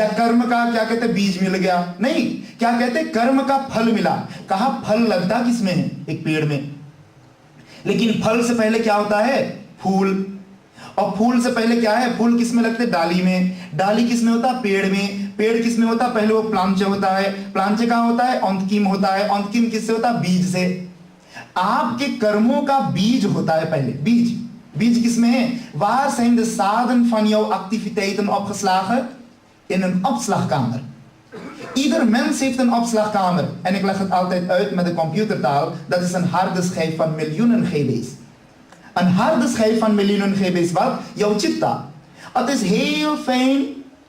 या कर्म का क्या कहते बीज मिल गया, नहीं, क्या कहते कर्म का फल मिला। कहा फल लगता किसमें है? एक पेड़ में। लेकिन फल से पहले क्या होता है? फूल। और फूल से पहले क्या है? फूल किसमें लगते? डाली में। डाली किसमें होता? पेड़ में। पेड़ किसमें होता? पहले वो प्लांचे होता है। प्लांचे कहां होता है? औंतकीम होता है। औंतकीम किससे होता? बीज से। आपके कर्मों का बीज होता है पहले। बीज, बीज किसमें है? Waar zijn de zaden van jouw activiteiten opgeslagen? In een opslagkamer. Ieder mens heeft een opslagkamer. En ik leg het altijd uit met de computertaal. Dat is een harde schijf van miljoenen GB's. Een harde schijf van miljoenen GB's. Wat? Jouw chitta. Het is heel fijn.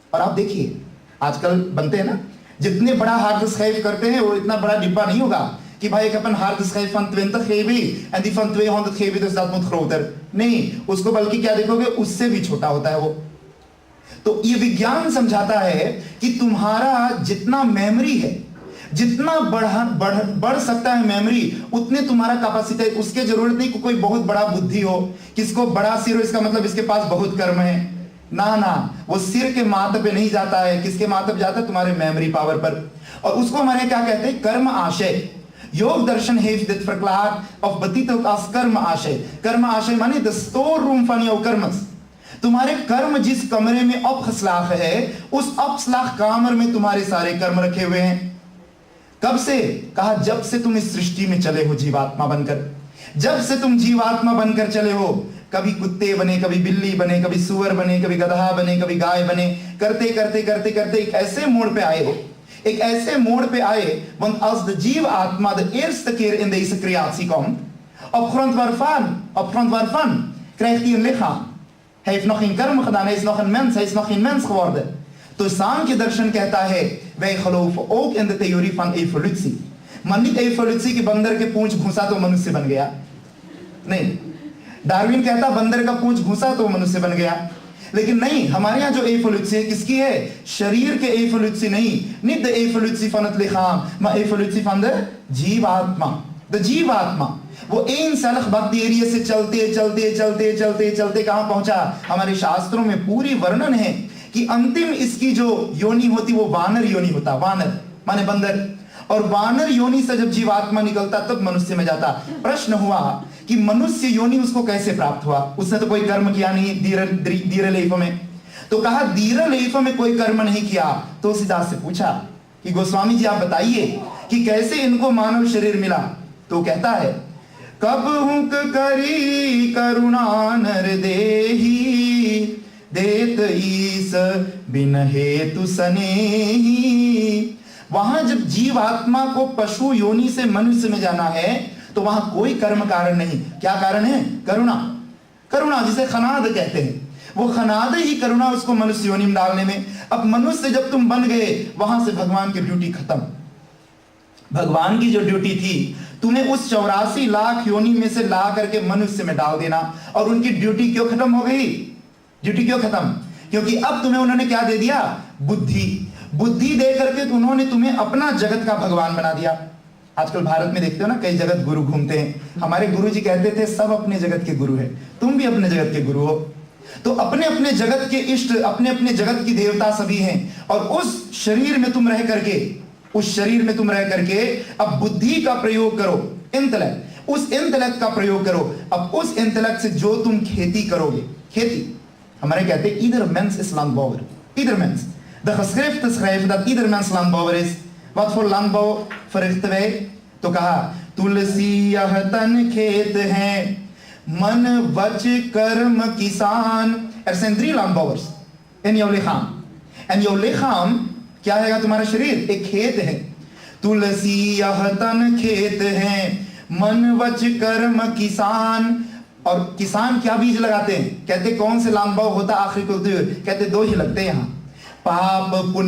और आप देखिए आजकल बनते हैं ना, जितने बड़ा hard schijf करते हैं वो इतना बड़ा डिब्बा नहीं होगा कि भाई ik heb een harde schijf van 20 GB en die van 200 GB, dus dat moet groter. नहीं, उसको बल्कि क्या देखोगे, उससे भी छोटा होता है वो। तो ये विज्ञान समझाता है कि तुम्हारा जितना मेमोरी है, जितना बढ़ सकता है मेमोरी, उतने तुम्हारा कैपेसिटी है। उसके जरूरत नहीं कि कोई बहुत बड़ा बुद्धि हो, किसको बड़ा सिर हो इसका मतलब इसके पास बहुत कर्म है। ना ना, वो सिर के माथे पे नहीं जाता है। किसके माथे पे जाता है? तुम्हारे मेमोरी पावर पर। और उसको हमारे क्या कहते हैं? कर्म आशय। योग दर्शन heeft dit verklaard of betiteld als कर्म आशय। कर्म आशय माने the storeroom van jouw karmas. तुम्हारे कर्म जिस कमरे में opgeslagen है, उस opslag कामर में तुम्हारे सारे कर्म रखे हुए हैं। कब से? कहा जब से तुम इस सृष्टि में चले हो जीवात्मा बनकर। जब से तुम जीवात्मा बनकर चले हो, कभी कुत्ते बने, कभी बिल्ली बने, कभी सुअर बने, कभी गधा बने, कभी गाय बने, करते करते करते करते एक ऐसे मोड़ पे आए हो, एक ऐसे मोड़ पे आए, want als de जीवात्मा de eerste keer in deze creatie komt, op grond waarvan krijgt hij een lichaam. Hij heeft nog geen कर्म gedaan, hij is nog een mens, hij is nog geen mens geworden. तो सांख्य दर्शन कहता है, wij geloven ook in de theorie van evolutie, maar niet evolutie कि बंदर के पूंछ घुसा तो मनुष्य बन गया। नहीं, डार्विन कहता बंदर का पूंछ घुसा तो मनुष्य बन गया। लेकिन नहीं, हमारे यहाँ जो evolutie है किसकी है? शरीर के evolutie नहीं, niet de evolutie van het lichaam, maar evolutie van de जीवात्मा। de जीवात्मा वो eencellig बैक्टीरिया से चलते चलते चलते चलते चलते कहां पहुंचा? हमारे शास्त्रों में पूरी वर्णन है कि अंतिम इसकी जो योनि होती वो वानर योनि होता। वानर माने बंदर। और वानर योनि से जब जीवात्मा निकलता तब मनुष्य में जाता। प्रश्न हुआ कि मनुष्य योनि उसको कैसे प्राप्त हुआ? उसने तो कोई कर्म किया नहीं धीरलेफ में। तो कहा धीरलेफ में कोई कर्म नहीं किया। तो सिद्धार्थ से पूछा कि गोस्वामी जी आप बताइए कि कैसे इनको मानव शरीर मिला? तो कहता है, कब हुक करी करुणा नर देही, देत ईस बिन हेतु सनेही। वहां जब जीवात्मा को पशु योनि से मनुष्य में जाना है तो वहां कोई कर्म कारण नहीं। क्या कारण है? करुणा। करुणा जिसे खनाद कहते हैं, वो खनाद ही करुणा उसको मनुष्य योनि में डालने में। अब मनुष्य जब तुम बन गए, वहां से भगवान की ड्यूटी खत्म। भगवान की जो ड्यूटी थी तुम्हें उस 84 लाख योनि में से ला करके मनुष्य में डाल देना। और उनकी ड्यूटी क्यों खत्म हो गई? ड्यूटी क्यों खत्म? क्योंकि अब तुम्हें उन्होंने क्या दे दिया? बुद्धि। बुद्धि दे करके तो उन्होंने तुम्हें अपना जगत का भगवान बना दिया। आजकल भारत में देखते हो ना, कई जगत गुरु घूमते हैं। हमारे गुरु जी कहते थे सब अपने जगत के गुरु हैं, तुम भी अपने जगत के गुरु हो। तो अपने अपने जगत के इष्ट, अपने अपने जगत की देवता सभी हैं। और उस शरीर में तुम रह करके, उस शरीर में तुम रह करके अब बुद्धि का प्रयोग करो, इंटेलेक्ट, उस इंटेलेक्ट का प्रयोग करो। अब उस इंटेलेक्ट से जो तुम खेती करोगे, खेती हमारे कहते हैं ieder mens is landbouwer, ieder mens. De geschriften schrijven dat ieder mens landbouwer is. Wat voor landbouw verrichten wij? तो कहा तुलसी यह तन खेत है, मन वच कर्म किसान। Er zijn 3 landbouwers in jouw lichaam. En jouw lichaam क्या है? तुम्हारा शरीर एक खेत है। तुलसी यह तन खेत है, मन वच कर्म किसान। और किसान क्या बीज लगाते हैं? कहते कौन से लांबाव होता आखिरी को? कहते 2 ही लगते हैं यहाँ, पाप पुण्य।